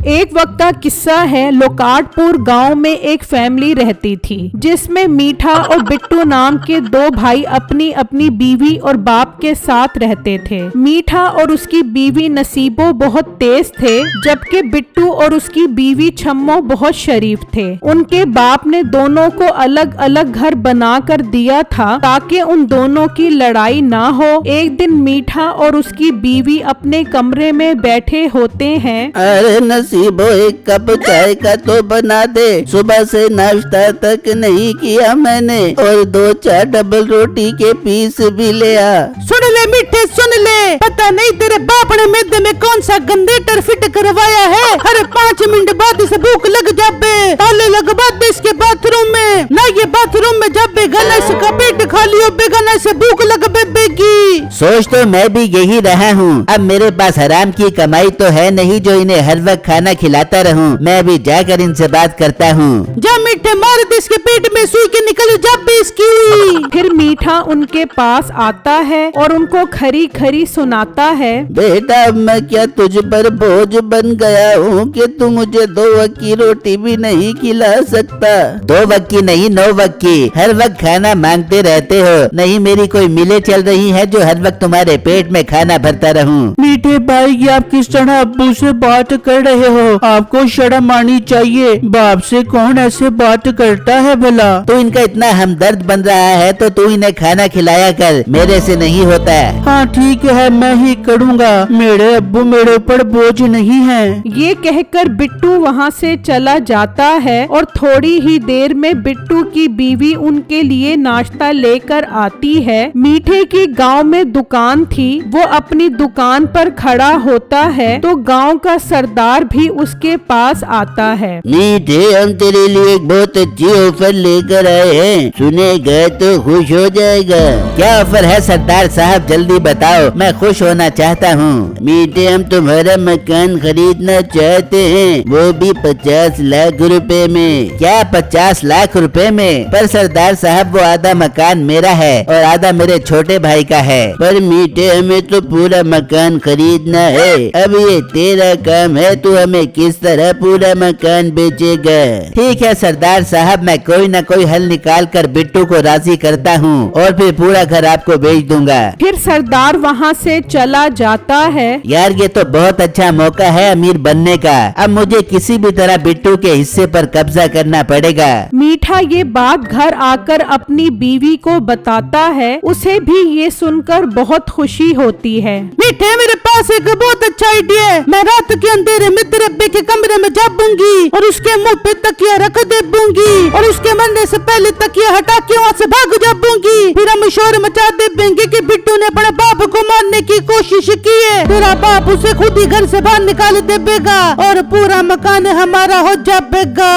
एक वक्त का किस्सा है। लोकाटपुर गांव में एक फैमिली रहती थी जिसमें मीठा और बिट्टू नाम के दो भाई अपनी अपनी बीवी और बाप के साथ रहते थे। मीठा और उसकी बीवी नसीबो बहुत तेज थे, जबकि बिट्टू और उसकी बीवी छम्मो बहुत शरीफ थे। उनके बाप ने दोनों को अलग अलग घर बना कर दिया था ताकि उन दोनों की लड़ाई ना हो। एक दिन मीठा और उसकी बीवी अपने कमरे में बैठे होते हैं। अरे नसीबो, एक कप चाय का तो बना दे, सुबह से नाश्ता तक नहीं किया मैंने, और 2-4 डबल रोटी के पीस भी ले आ। सुन ले मीठे, सुन ले, पता नहीं तेरे बाप ने मैदे में कौन सा गंदेटर फिट करवाया है। हर 5 मिनट बाद इसे भूख लग जाबे, ताले लगवा दे इसके बाथरूम में, ना ये बाथरूम में जाबे गला इसका पेट खाली हो बेगाना से भूख लग बेगी। सोच तो मैं भी यही रहा हूँ। अब मेरे पास हराम की कमाई तो है नहीं जो इन्हें हर वक्त खाना खिलाता रहूं। मैं भी जाकर इनसे बात करता हूँ। जा मीठे, मार दे इसके पेट में सुई के निकल जाबे इसकी। फिर मीठा उनके पास आता है और उनको खरी खरी सुनाता है। बेटा, मैं क्या तुझ पर बोझ बन गया हूँ कि तू मुझे 2 वक्त की रोटी भी नहीं खिला सकता? 2 वक्त की नहीं, 9 वक्त की। हर वक्त खाना मांगते रहते हो। नहीं मेरी कोई मिले चल रही है जो हर वक्त तुम्हारे पेट में खाना भरता रहूं। मीठे भाई, ये आप किस तरह अब्बू से बात कर रहे हो? आपको शर्म आनी चाहिए। बाप से कौन ऐसे बात करता है भला? तू इनका इतना हमदर्द बन रहा है तो तू इन्हें खाना खिलाया कर, मेरे से नहीं होता। हाँ ठीक है, मैं ही करूँगा। मेरे अब्बू मेरे ऊपर बोझ नहीं है। ये कहकर बिट्टू वहाँ से चला जाता है और थोड़ी ही देर में बिट्टू की बीवी उनके लिए नाश्ता लेकर आती है। मीठे की गांव में दुकान थी। वो अपनी दुकान पर खड़ा होता है तो गांव का सरदार भी उसके पास आता है। मीठे, हम तेरे लिए एक बहुत अच्छी ऑफर लेकर आए हैं, सुनेगा तो खुश हो जाएगा। क्या ऑफर है सरदार साहब, जल्दी बताओ, मैं खुश होना चाहता हूँ। मीठे, हम तुम्हारा मकान खरीदना चाहते हैं, वो भी 50 लाख रुपए में। क्या 50 लाख रुपए में? पर सरदार साहब, वो आधा मकान मेरा है और आधा मेरे छोटे भाई का है। पर मीठे, हमें तो पूरा मकान खरीदना है। अब ये तेरा काम है, तू हमें किस तरह पूरा मकान बेचेगा? ठीक है सरदार साहब, मैं कोई न कोई हल निकाल कर बिट्टू को राजी करता हूँ और फिर पूरा घर आपको बेच दूंगा। फिर सरदार वहाँ से चला जाता है। यार, ये तो बहुत अच्छा मौका है अमीर बनने का। अब मुझे किसी भी तरह बिट्टू के हिस्से पर कब्जा करना पड़ेगा। मीठा ये बात घर आकर अपनी बीवी को बताता है। उसे भी ये सुनकर बहुत खुशी होती है। मीठे, मेरे पास एक बहुत अच्छा आइडिया है। मैं रात के अंधेरे में तेरे अब्बे के कमरे में जाऊंगी और उसके मुंह पे तकिया रख देबूंगी और उसके मरने से पहले तकिया हटा के वहाँ से भाग जाऊंगी। फिर हम शोर मचा देंगे कि बिट्टू ने अपने बाप को मारने की कोशिश की है। तेरा बाप उसे खुद ही घर से बाहर निकाल देगा और पूरा मकान हमारा हो जाएगा।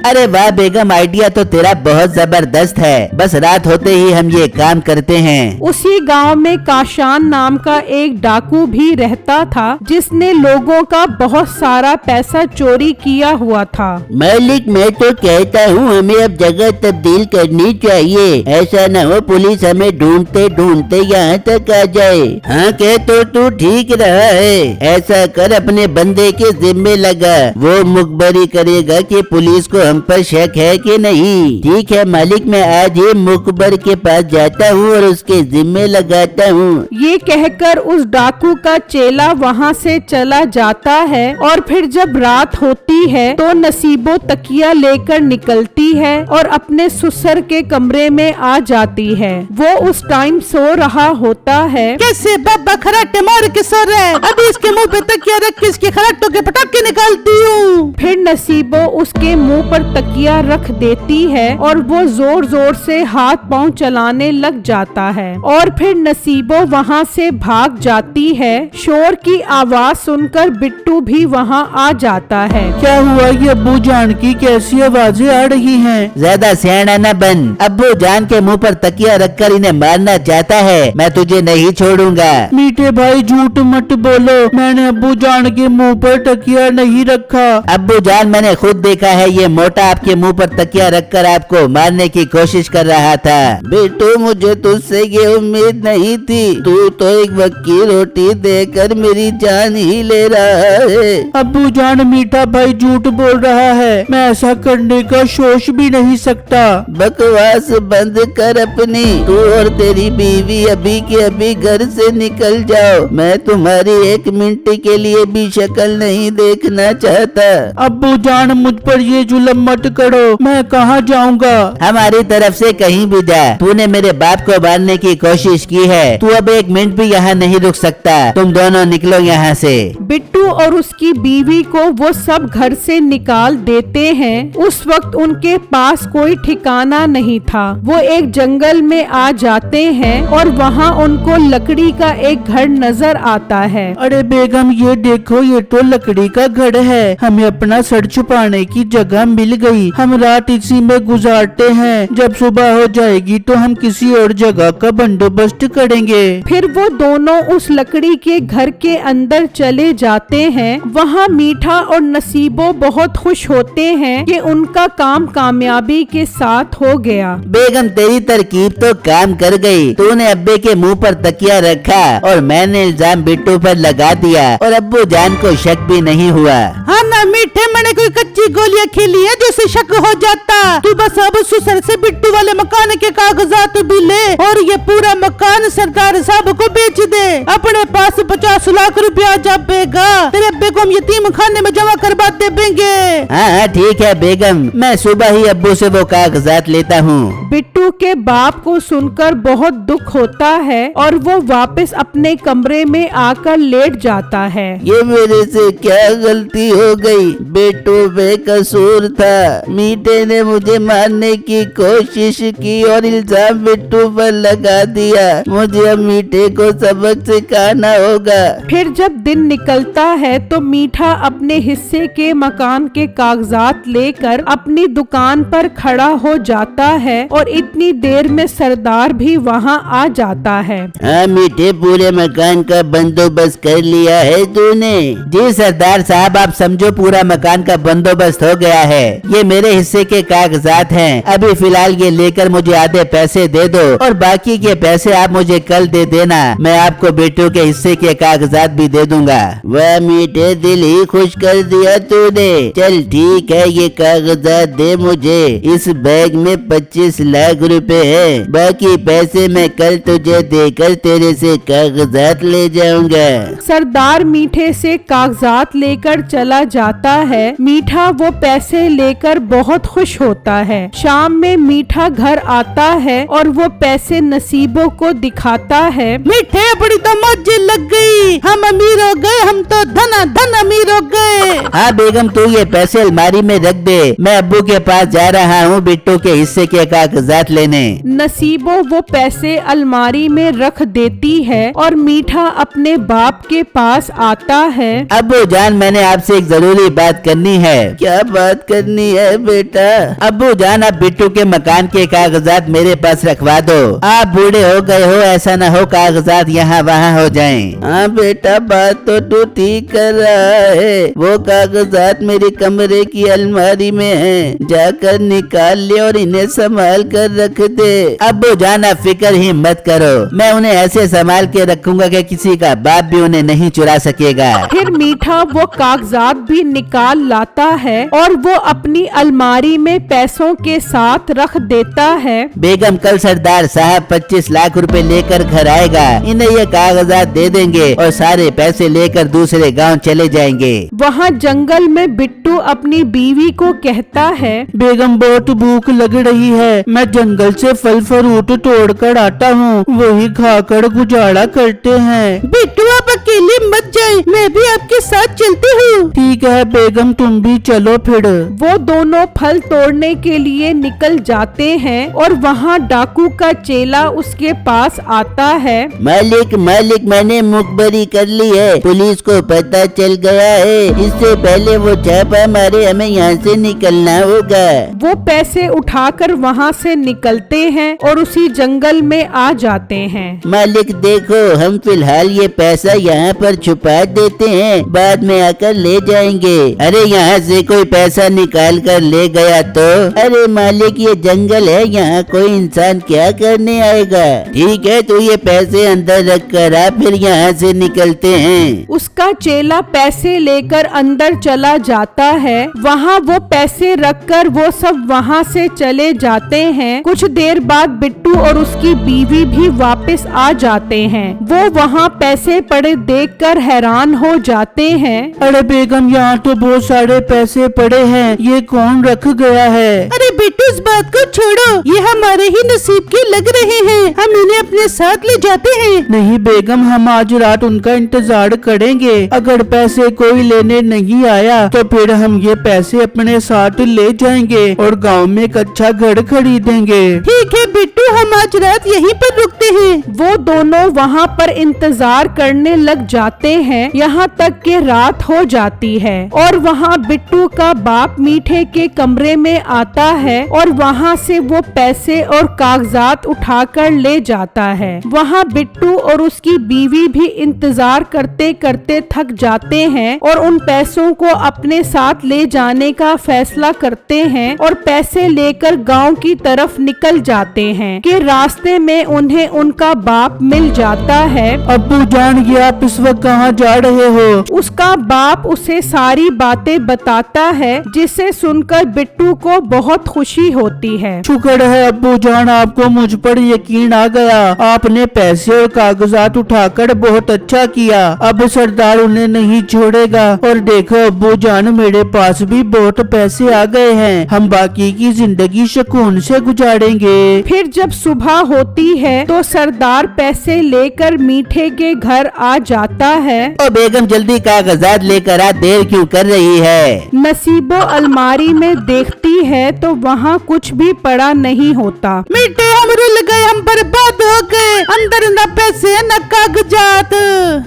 अरे वाह बेगम, आइडिया तो तेरा बहुत जबरदस्त है। बस रात होते ही हम ये काम करते हैं। उसी गांव में काशान नाम का एक डाकू भी रहता था जिसने लोगों का बहुत सारा पैसा चोरी किया हुआ था। मालिक, मैं तो कहता हूँ हमें अब जगह तब्दील करनी चाहिए। ऐसा न हो पुलिस हमें ढूंढते ढूंढते यहाँ तक आ जाए। हाँ कह तो तू ठीक रहा है। ऐसा कर, अपने बंदे के जिम्मे लगा, वो मुखबरी करेगा कि पुलिस को हम पर शक है कि नहीं। ठीक है मालिक, मैं आज ही मुखबर के पास जाता हूँ और उसके जिम्मे लगाता हूँ। ये कहकर उस डाकू का चेला वहाँ से चला जाता है और फिर जब रात होती है तो नसीबो तकिया लेकर निकलती है और अपने ससुर के कमरे में आ जाती है। वो उस टाइम सो रहा होता है। कैसे बाबा खराटे मार के सो रहा है? अभी इसके मुंह पे तकिया रख के इसके खराटों के पटाखे निकालती हूँ। फिर नसीबो उसके मुंह पर तकिया रख देती है और वो जोर जोर से हाथ पांव चलाने लग जाता है और फिर नसीबो वहाँ से भाग जाती है। शोर की आवाज सुनकर बिट्टू भी वहाँ आ जाता है। क्या हुआ? ये अब्बू जान की कैसी आवाजें आ रही हैं? ज्यादा सियाना न बन। अब्बू जान के मुंह पर तकिया रखकर इन्हें मारना चाहता है। मैं तुझे नहीं छोड़ूंगा। मीठे भाई, झूठ मत बोलो। मैंने अब्बू जान के मुंह पर तकिया नहीं रखा। अब्बू जान, मैंने खुद देखा है, ये मोटा आपके मुंह पर तकिया रखकर आपको मारने की कोशिश कर रहा था। बेटू, मुझे तुझसे ये उम्मीद नहीं थी। तू तो एक वक्की रोटी देकर मेरी जान ही ले रहा है। अब्बू जान, मीठा भाई झूठ बोल रहा है, मैं ऐसा करने का सोच भी नहीं सकता। बकवास बंद कर अपनी। तू और तेरी बीवी अभी के अभी घर से निकल जाओ। मैं तुम्हारी एक मिनट के लिए भी शक्ल नहीं देखना चाहता। अब्बू जान, मुझ पर ये जुल्म मत करो, मैं कहाँ जाऊँगा? हमारी तरफ से कहीं भी जा। तूने मेरे बाप को मारने की कोशिश की है। तू अब एक मिनट भी यहाँ नहीं रुक सकता। तुम दोनों निकलो यहाँ से। बिट्टू और उसकी बीवी को वो सब घर से निकाल देते हैं। उस वक्त उनके पास कोई ठिकाना नहीं था। वो एक जंगल में आ जाते हैं और वहाँ उनको लकड़ी का एक घर नजर आता है। अरे बेगम, ये देखो, ये तो लकड़ी का घर है। हमें अपना सर छुपाने की जगह मिल गई। हम रात इसी में गुजारते हैं। जब सुबह हो जाएगी तो हम किसी और जगह का बंदोबस्त करेंगे। फिर वो दोनों उस लकड़ी के घर के अंदर चले जाते हैं। वहाँ मीठा और नसीबो बहुत खुश होते हैं कि उनका काम कामयाबी के साथ हो गया। बेगम, तेरी तरकीब तो काम कर गई। तूने अब्बे के मुंह पर तकिया रखा और मैंने इल्जाम बिट्टू पर लगा दिया और अब्बू जान को शक भी नहीं हुआ। हाँ ना मीठे, मैंने कोई कच्ची गोलियां खेली है जिससे शक हो जाता। तू बस अब ससुर से बिट्टू वाले मकान के कागजात भी ले और ये पूरा मकान सरदार साहब को बेच दे। अपने पास 50 लाख रुपया जब बेगा, तेरे अब्बे को हम यतीम खाने में जमा करवा देंगे। हाँ ठीक है बेगम, मैं सुबह ही अब्बू से वो कागजात लेता हूँ। बिट्टू के बाप को सुनकर बहुत दुख होता है और वो वापस अपने कमरे में आकर लेट जाता है। ये मेरे से क्या गलती हो गई? बेटू बेकसूर था। मीठे ने मुझे मारने की कोशिश की और इल्जाम बिट्टू पर लगा दिया। मुझे अब मीठे को सबक सिखाना होगा। फिर जब दिन निकलता है तो मीठा अपने हिस्से के मकान के कागजात लेकर अपनी दुकान पर खड़ा हो जाता है और इतनी देर में सरदार भी वहाँ आ जाता है। हाँ मीठे, पूरे मकान का बंदोबस्त कर लिया है तूने? जी सरदार साहब, आप समझो पूरा मकान का बंदोबस्त हो गया है। ये मेरे हिस्से के कागजात हैं। अभी फिलहाल ये लेकर मुझे आधे पैसे दे दो और बाकी के पैसे आप मुझे कल दे देना। मैं आपको बेटू के हिस्से के कागजात भी दे दूंगा। वह मीठे, दिल ही खुश कर दिया तूने। चल ठीक है, ये कागजात दे मुझे। इस बैग में 25 लाख रुपए है। बाकी पैसे मैं कल तुझे देकर तेरे से कागजात ले जाऊंगा। सरदार मीठे से कागजात लेकर चला जाता है। मीठा वो पैसे लेकर बहुत खुश होता है। शाम में मीठा घर आता है और वो पैसे नसीबों को दिखाता है। मीठे, बड़ी तो मौज लग गई। हम अमीर हो गए, हम तो धन अमीर हो गए। हाँ बेगम, तू ये पैसे अलमारी में रख दे। मैं अब्बू के पास जा रहा हूँ बिट्टू के हिस्से के कागजात लेने। नसीबो वो पैसे अलमारी में रख देती है और मीठा अपने बाप के पास आता है। अब्बू जान, मैंने आपसे एक जरूरी बात करनी है। क्या बात करनी है बेटा? अब्बू जान, आप बिट्टू के मकान के कागजात मेरे पास रखवा दो। आप बूढ़े हो गए हो, ऐसा न हो कागजात यहाँ वहाँ हो जाएं। हाँ बेटा, बात तो तू ठीक कर रहा है। वो कागजात मेरे कमरे की अलमारी में हैं। जाकर निकाल ले और इन्हें संभाल कर रख दे। अब्बू जान, आप फिक्र ही मत करो। मैं उन्हें ऐसे संभाल के रखूंगा कि किसी का बाप भी उन्हें नहीं चुरा सकेगा। फिर मीठा वो कागजात भी निकाल लाता है और वो अपनी अलमारी में पैसों के साथ रख देता है। बेगम, कल सरदार साहब 25 लाख रुपए लेकर घर आएगा। इन्हें ये कागजात दे देंगे और सारे पैसे लेकर दूसरे गांव चले जाएंगे। वहाँ जंगल में बिट्टू अपनी बीवी को कहता है, बेगम, बहुत भूख लग रही है। मैं जंगल से फल फ्रूट तोड़ कर आता हूँ, वही खाकर गुजारा करते हैं। बिट्टू, आप अकेले मत जाए, मैं भी आपके साथ चलती हूँ। ठीक है बेगम, तुम भी चलो फिर। वो दोनों फल तोड़ने के लिए निकल जाते हैं और वहाँ डाकू का चेला उसके पास आता है। मालिक, मैंने मुखबरी कर ली है। पुलिस को पता चल गया है। इससे पहले वो छापा मारे, हमें यहाँ से निकलना होगा। वो पैसे उठाकर वहाँ से निकलते हैं और उसी जंगल में आ जाते हैं। मालिक देखो, हम फिलहाल ये पैसा यहाँ पर छुपा देते हैं, बाद में आकर ले जाएंगे। अरे यहाँ से कोई पैसा निकाल कर ले गया तो? अरे मालिक ये जंगल है, यहाँ कोई इंसान क्या करने आएगा। ठीक है तू ये पैसे अंदर रख कर आ, फिर यहाँ से निकलते हैं। उसका चेला पैसे लेकर अंदर चला जाता है। वहाँ वो पैसे रखकर वो सब वहाँ से चले जाते हैं। कुछ देर बाद बिट्टू और उसकी बीवी भी वापस आ जाते हैं। वो वहाँ पैसे पड़े देखकर हैरान हो जाते हैं। अरे बेगम यहाँ तो बहुत सारे पैसे पड़े हैं, ये कौन रख गया है? अरे बिट्टू इस बात को छोड़ो, ये हमारे ही नसीब के लग रहे हैं, हम इन्हें अपने साथ ले जाते हैं। नहीं बेगम हम आज रात उनका इंतजार करेंगे, अगर पैसे कोई लेने नहीं आया तो फिर हम ये पैसे अपने साथ ले जाएंगे और गांव में एक अच्छा घर खरीदेंगे। ठीक है बिट्टू हम आज रात यहीं पर रुकते हैं। वो दोनों वहाँ पर इंतजार करने लग जाते हैं, यहाँ तक कि रात हो जाती है और वहाँ बिट्टू का बाप मीठे के कमरे में आता है और वहाँ से वो पैसे और कागजात उठाकर ले जाता है। वहाँ बिट्टू और उसकी बीवी भी इंतजार करते करते थक जाते हैं और उन पैसों को अपने साथ ले जाने का फैसला करते हैं और पैसे लेकर गांव की तरफ निकल जाते हैं कि रास्ते में उन्हें उनका बाप मिल जाता है। अब्बू जान ये आप इस वक्त कहाँ जा रहे हो? उसका बाप उसे सारी बातें बताता है जिसे सुनकर बिट्टू को बहुत खुशी होती है। शुक्र है अब्बू जान आपको मुझ पर यकीन आ गया, आपने पैसे और कागजात उठाकर बहुत अच्छा किया। अब सरदार उन्हें नहीं छोड़ेगा और देखो अब्बू जान मेरे पास भी बहुत पैसे आ गए हैं, हम बाकी की जिंदगी सुकून से गुजारेंगे। फिर जब सुबह होती है तो सरदार पैसे लेकर मीठे के घर आ जाता है। ओ बेगम जल्दी कागजात लेकर आ, देर क्यों कर रही है? नसीबो अलमारी में देखती है तो वहाँ कुछ भी पड़ा नहीं होता। मीठे हम रुल गए, हम बर्बाद हो गए, अंदर न पैसे न कागजात।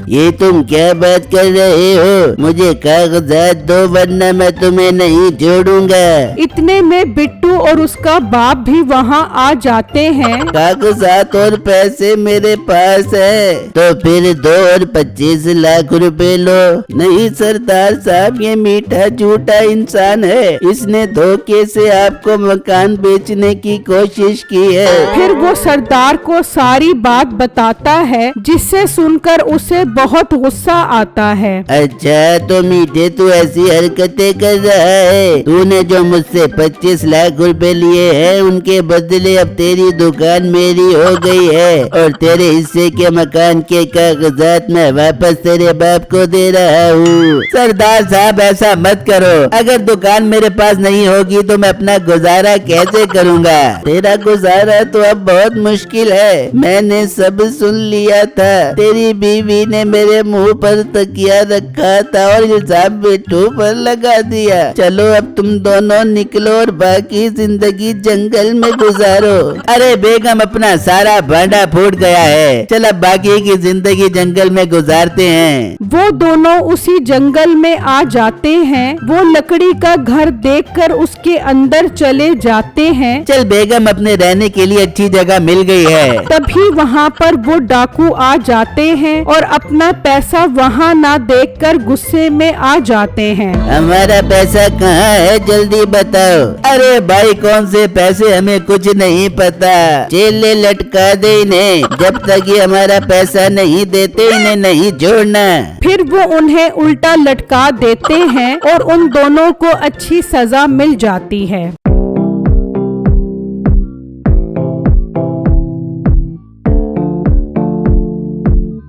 ये तुम क्या बात कर रहे हो? मुझे कागजात दो वरना मैं तुम्हें नहीं छोड़ूंगा। इतने में बिट्टू और उसका बाप भी वहाँ आ जाते हैं। कागजात और पैसे मेरे पास है, तो फिर 2 और 25 लाख रुपए लो। नहीं सरदार साहब ये मीठा झूठा इंसान है, इसने धोखे से आपको मकान बेचने की कोशिश की है। फिर वो सरदार को सारी बात बताता है जिससे सुनकर उसे बहुत गुस्सा आता है। अच्छा तो मीठे तू ऐसी हरकतें कर रहा है, तूने जो मुझसे 25 लाख रुपए लिए हैं उनके बदले अब तेरी दुकान मेरी हो गई है और तेरे हिस्से के मकान के कागजात मैं वापस तेरे बाप को दे रहा हूँ। सरदार साहब ऐसा मत करो, अगर दुकान मेरे पास नहीं होगी तो मैं अपना गुजारा कैसे करूँगा? तेरा गुजारा तो अब बहुत मुश्किल है, मैंने सब सुन लिया था। तेरी बीवी ने मेरे मुंह पर तकिया रखा था और इल्जाम बिट्टू पर लगा दिया। चलो अब तुम दोनों निकलो और बाकी जिंदगी जंगल में गुजारो। अरे बेगम अपना सारा भांडा फूट गया है, चल अब बाकी की जिंदगी जंगल में गुजारते हैं। वो दोनों उसी जंगल में आ जाते हैं। वो लकड़ी का घर देखकर उसके अंदर चले जाते हैं। चल बेगम अपने रहने के लिए अच्छी जगह मिल गई है। तभी वहाँ पर वो डाकू आ जाते हैं और अपना पैसा वहाँ ना देखकर गुस्से में आ जाते हैं। हमारा पैसा कहाँ है जल्दी बताओ। अरे भाई कौन से पैसे, हमें कुछ नहीं पता, जेल लटका दे इन्हें, जब तक ये हमारा पैसा नहीं देते इन्हें नहीं छोड़ना। फिर वो उन्हें उल्टा लटका देते हैं और उन दोनों को अच्छी सजा मिल जाती है।